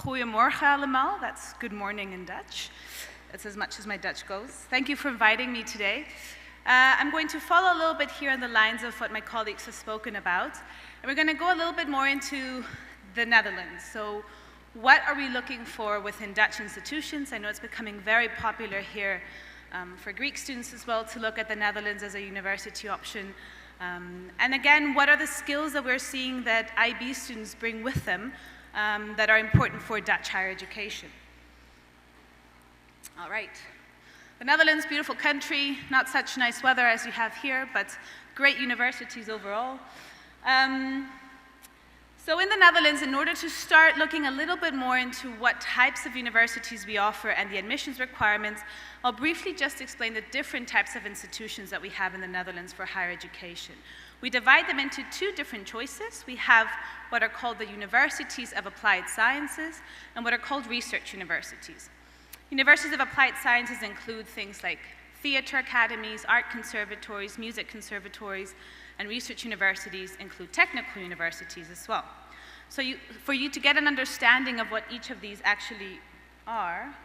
Goedemorgen allemaal, that's good morning in Dutch. That's as much as my Dutch goes. Thank you for inviting me today. I'm going to follow a little bit here on the lines of what my colleagues have spoken about. And we're going to go a little bit more into the Netherlands. So what are we looking for within Dutch institutions? I know it's becoming very popular here for Greek students as well to look at the Netherlands as a university option. And again, what are the skills that we're seeing that IB students bring with them that are important for Dutch higher education? All right. The Netherlands, beautiful country, not such nice weather as you have here, but great universities overall. So in the Netherlands, in order to start looking a little bit more into what types of universities we offer and the admissions requirements, I'll briefly just explain the different types of institutions that we have in the Netherlands for higher education. We divide them into two different choices. We have what are called the Universities of Applied Sciences and what are called research universities. Universities of Applied Sciences include things like theater academies, art conservatories, music conservatories, and research universities include technical universities as well. So for you to get an understanding of what each of these actually are,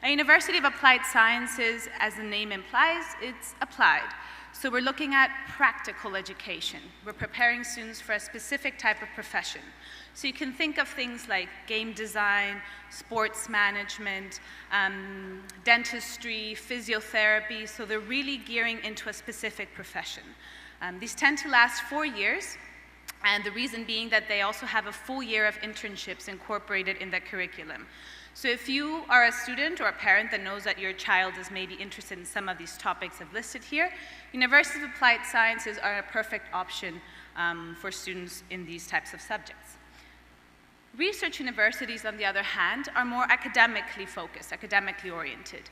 a University of Applied Sciences, as the name implies, it's applied. So we're looking at practical education. We're preparing students for a specific type of profession. So you can think of things like game design, sports management, dentistry, physiotherapy, so they're really gearing into a specific profession. These tend to last 4 years, and the reason being that they also have a full year of internships incorporated in their curriculum. So if you are a student or a parent that knows that your child is maybe interested in some of these topics I've listed here, University of Applied Sciences are a perfect option for students in these types of subjects. Research universities, on the other hand, are more academically focused, academically oriented.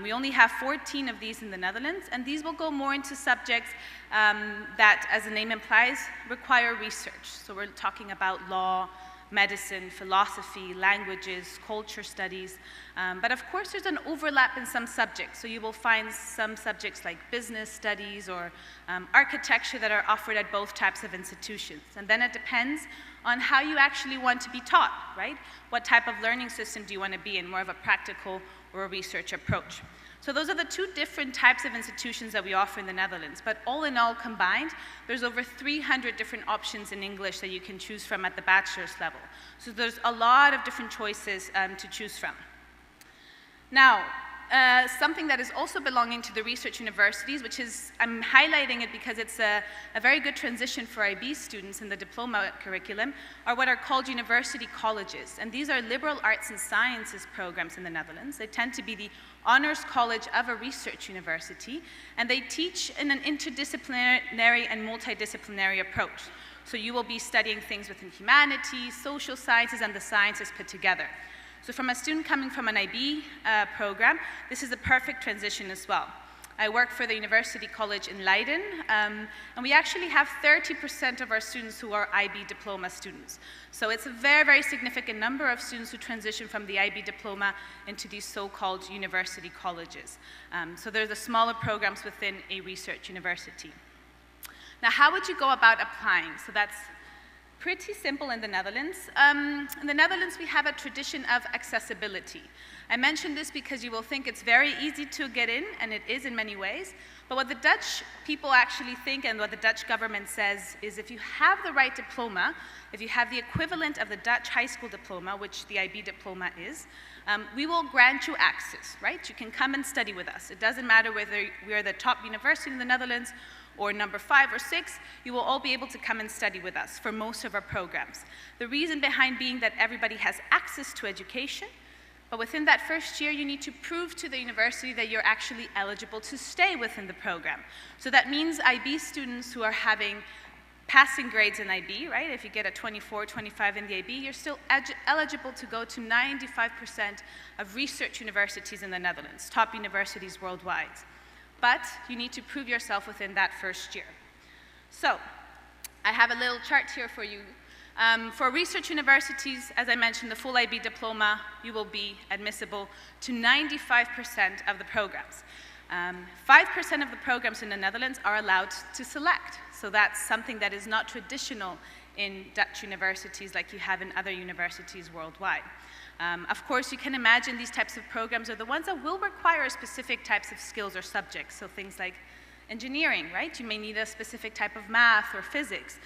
We only have 14 of these in the Netherlands, and these will go more into subjects that, as the name implies, require research. So we're talking about law, medicine, philosophy, languages, culture studies. But of course, there's an overlap in some subjects. So you will find some subjects like business studies or architecture that are offered at both types of institutions. And then it depends on how you actually want to be taught, right? What type of learning system do you want to be in, more of a practical or a research approach? So those are the two different types of institutions that we offer in the Netherlands. But all in all combined, there's over 300 different options in English that you can choose from at the bachelor's level. So there's a lot of different choices to choose from. Now, something that is also belonging to the research universities, which is, I'm highlighting it because it's a very good transition for IB students in the diploma curriculum, are what are called university colleges. And these are liberal arts and sciences programs in the Netherlands. They tend to be the honors college of a research university, and they teach in an interdisciplinary and multidisciplinary approach. So you will be studying things within humanities, social sciences, and the sciences put together. So from a student coming from an IB program, this is a perfect transition as well. I work for the University College in Leiden, and we actually have 30% of our students who are IB diploma students. So it's a very, very significant number of students who transition from the IB diploma into these so-called university colleges. So they're the smaller programs within a research university. Now, how would you go about applying? So that's pretty simple in the Netherlands. In the Netherlands, we have a tradition of accessibility. I mention this because you will think it's very easy to get in, and it is in many ways. But what the Dutch people actually think and what the Dutch government says is if you have the right diploma, if you have the equivalent of the Dutch high school diploma, which the IB diploma is, we will grant you access, right? You can come and study with us. It doesn't matter whether we are the top university in the Netherlands or number 5 or 6, you will all be able to come and study with us for most of our programs. The reason behind being that everybody has access to education, but within that first year, you need to prove to the university that you're actually eligible to stay within the program. So that means IB students who are having passing grades in IB, right? If you get a 24, 25 in the IB, you're still eligible to go to 95% of research universities in the Netherlands, top universities worldwide. But you need to prove yourself within that first year. So I have a little chart here for you. For research universities, as I mentioned, the full IB diploma, you will be admissible to 95% of the programs. 5% of the programs in the Netherlands are allowed to select. So that's something that is not traditional in Dutch universities like you have in other universities worldwide. Of course, you can imagine these types of programs are the ones that will require specific types of skills or subjects, so things like engineering, right? You may need a specific type of math or physics.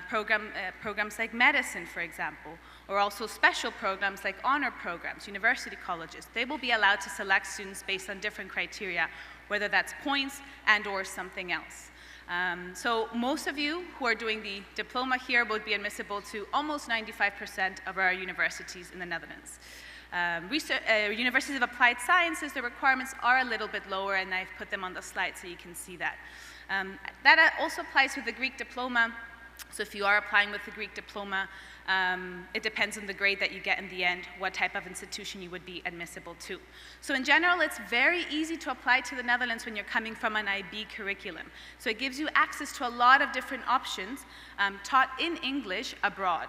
Programs like medicine, for example, or also special programs like honor programs, university colleges. They will be allowed to select students based on different criteria, whether that's points and or something else. So most of you who are doing the diploma here would be admissible to almost 95% of our universities in the Netherlands. Universities of Applied Sciences, the requirements are a little bit lower, and I've put them on the slide so you can see that. That also applies with the Greek diploma. So if you are applying with the Greek diploma, it depends on the grade that you get in the end, what type of institution you would be admissible to. So in general, it's very easy to apply to the Netherlands when you're coming from an IB curriculum. So it gives you access to a lot of different options taught in English abroad.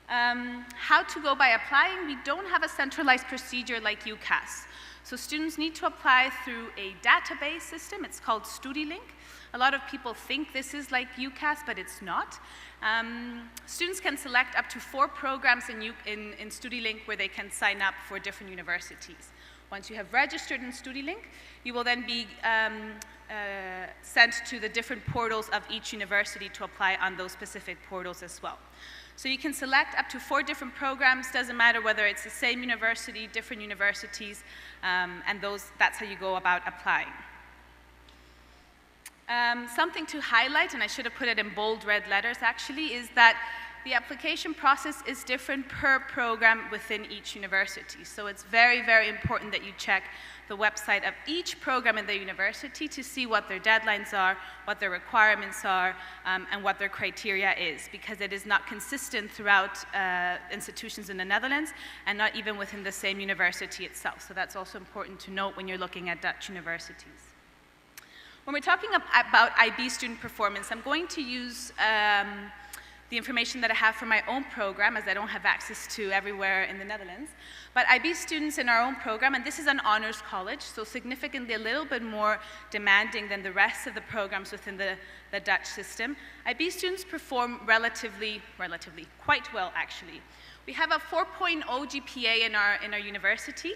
How to go by applying? We don't have a centralized procedure like UCAS. So students need to apply through a database system. It's called StudyLink. A lot of people think this is like UCAS, but it's not. Students can select up to 4 programs in StudyLink where they can sign up for different universities. Once you have registered in StudyLink, you will then be sent to the different portals of each university to apply on those specific portals as well. So you can select up to 4 different programs, doesn't matter whether it's the same university, different universities, and that's how you go about applying. Something to highlight, and I should have put it in bold red letters actually, is that the application process is different per program within each university. So it's very, very important that you check the website of each program in the university to see what their deadlines are, what their requirements are, and what their criteria is, because it is not consistent throughout institutions in the Netherlands and not even within the same university itself. So that's also important to note when you're looking at Dutch universities. When we're talking about IB student performance, I'm going to use the information that I have for my own program, as I don't have access to everywhere in the Netherlands. But IB students in our own program, and this is an honors college, so significantly a little bit more demanding than the rest of the programs within the Dutch system. IB students perform relatively quite well, actually. We have a 4.0 GPA in our university,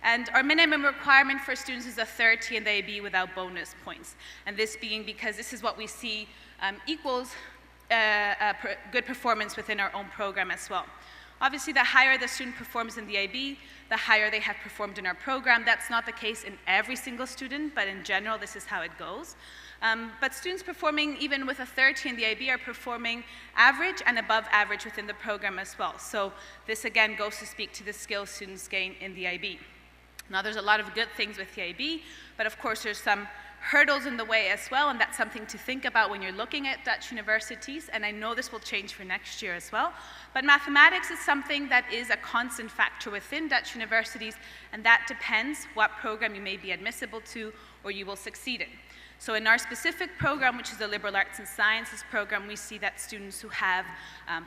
and our minimum requirement for students is a 30 in the IB without bonus points. And this being because this is what we see equals good performance within our own program as well. Obviously, the higher the student performs in the IB, the higher they have performed in our program. That's not the case in every single student, but in general, this is how it goes. But students performing even with a 30 in the IB are performing average and above average within the program as well. So this again goes to speak to the skills students gain in the IB. Now, there's a lot of good things with the IB, but of course there's some hurdles in the way as well, and that's something to think about when you're looking at Dutch universities, and I know this will change for next year as well. But mathematics is something that is a constant factor within Dutch universities, and that depends what program you may be admissible to or you will succeed in. So in our specific program, which is the Liberal Arts and Sciences program, we see that students who have,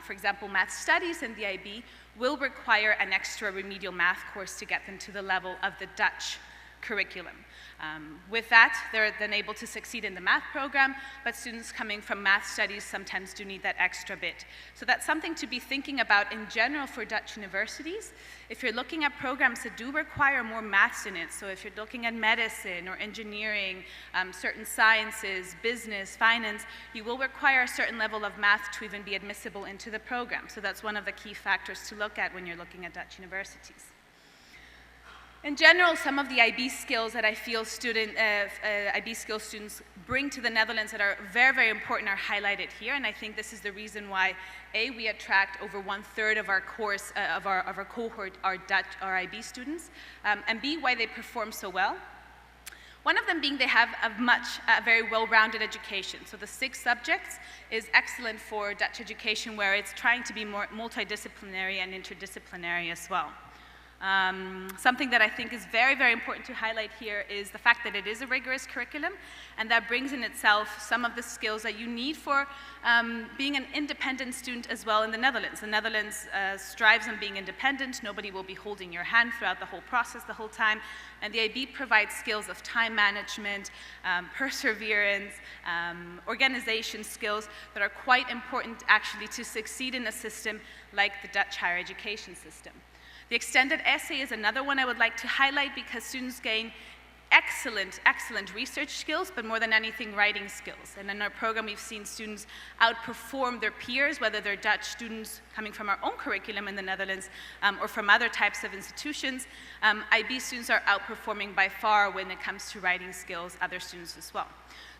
for example, math studies in the IB will require an extra remedial math course to get them to the level of the Dutch curriculum. With that, they're then able to succeed in the math program, but students coming from math studies sometimes do need that extra bit. So that's something to be thinking about in general for Dutch universities. If you're looking at programs that do require more maths in it, so if you're looking at medicine or engineering, certain sciences, business, finance, you will require a certain level of math to even be admissible into the program. So that's one of the key factors to look at when you're looking at Dutch universities. In general, some of the IB skills that I feel IB skills students bring to the Netherlands that are very, very important are highlighted here, and I think this is the reason why A, we attract over 1/3 of our course, of our cohort are IB students, and B, why they perform so well. One of them being they have a very well-rounded education. So the 6 subjects is excellent for Dutch education, where it's trying to be more multidisciplinary and interdisciplinary as well. Something that I think is very, very important to highlight here is the fact that it is a rigorous curriculum, and that brings in itself some of the skills that you need for being an independent student as well in the Netherlands. The Netherlands strives on being independent. Nobody will be holding your hand throughout the whole process the whole time, and the IB provides skills of time management, perseverance, organization skills that are quite important actually to succeed in a system like the Dutch higher education system. The extended essay is another one I would like to highlight because students gain excellent research skills, but more than anything, writing skills. And in our program, we've seen students outperform their peers, whether they're Dutch students coming from our own curriculum in the Netherlands or from other types of institutions. IB students are outperforming by far when it comes to writing skills other students as well.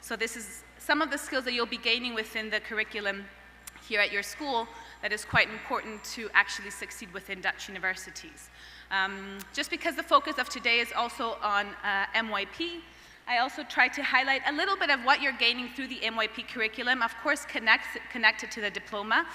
So this is some of the skills that you'll be gaining within the curriculum here at your school that is quite important to actually succeed within Dutch universities. Just because the focus of today is also on MYP, I also try to highlight a little bit of what you're gaining through the MYP curriculum, of course connected to the diploma.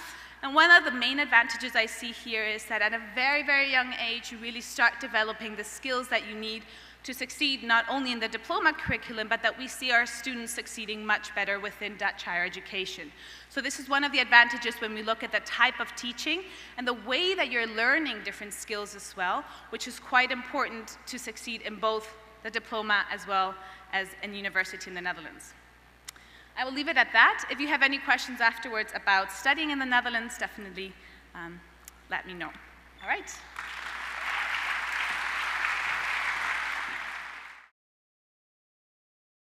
And one of the main advantages I see here is that at a very, very young age, you really start developing the skills that you need to succeed not only in the diploma curriculum, but that we see our students succeeding much better within Dutch higher education. So this is one of the advantages when we look at the type of teaching and the way that you're learning different skills as well, which is quite important to succeed in both the diploma as well as in university in the Netherlands. I will leave it at that. If you have any questions afterwards about studying in the Netherlands, definitely let me know. All right.